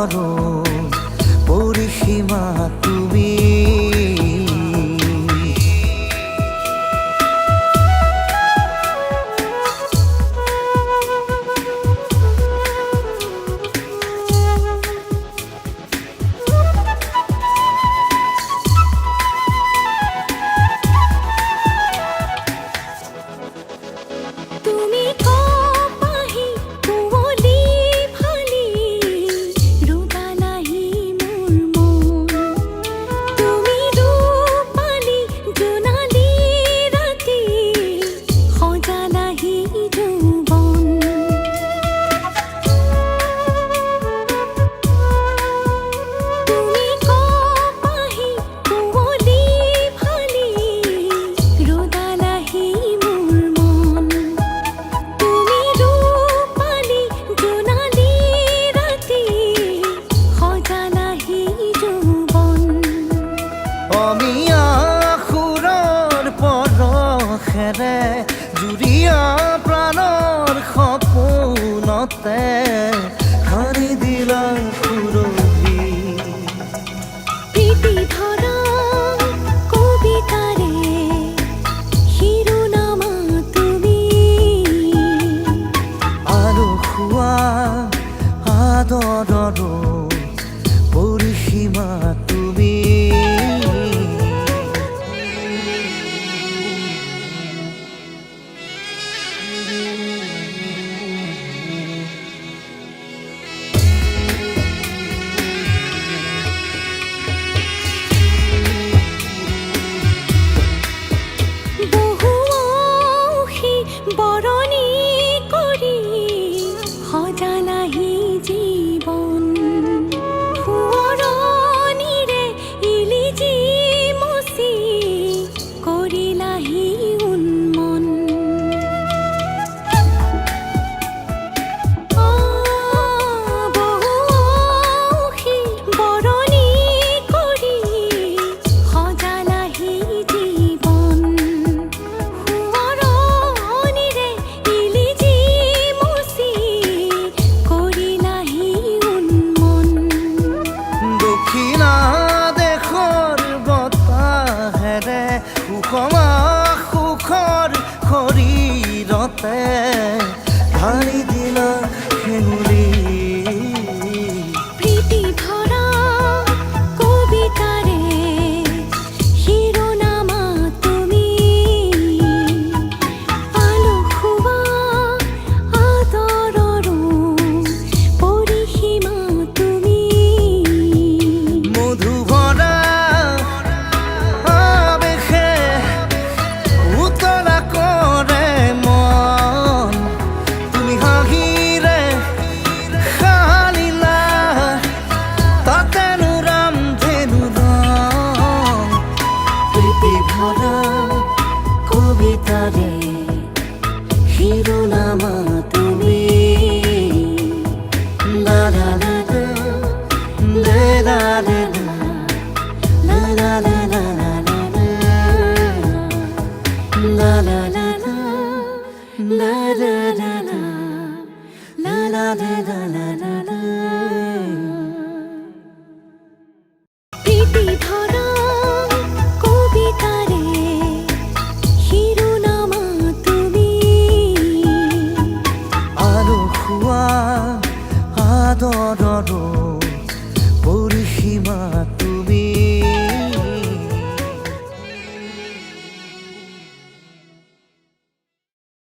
আদৰৰ পৰিসীমা তুমি। জুৰিয়া প্ৰাণৰ সপোনতে সানি দিলা সুৰভি। প্ৰীতি ভৰা কবিতাৰে শিৰোনামা তুমি। আৰু খোৱা আদৰৰো পৰিসীমা তুমি। বৰণী কৰি সজালাহি জীৱন। সোঁৱৰণিৰে ইলিজি মচি কৰিলাহি উন্মন। বহু বৰণী কৰি সজালাহি জীৱন। সুষমা সুখৰ শৰীৰতে ঢালি দিলা সেনুলি। প্ৰীতি ভৰা কবিতাৰে শিৰোনামা তুমি। আলসুৱা আদৰৰো পৰিসীমা তুমি। মধু ভৰা কবিতাৰে শিৰোনামা তুমি। লা লা লা লা লা লা লা লা লা লা লা লা লা। প্ৰীতি ভৰা কবিতাৰে শিৰোনামা তুমি। আৰু খোৱা আদৰৰো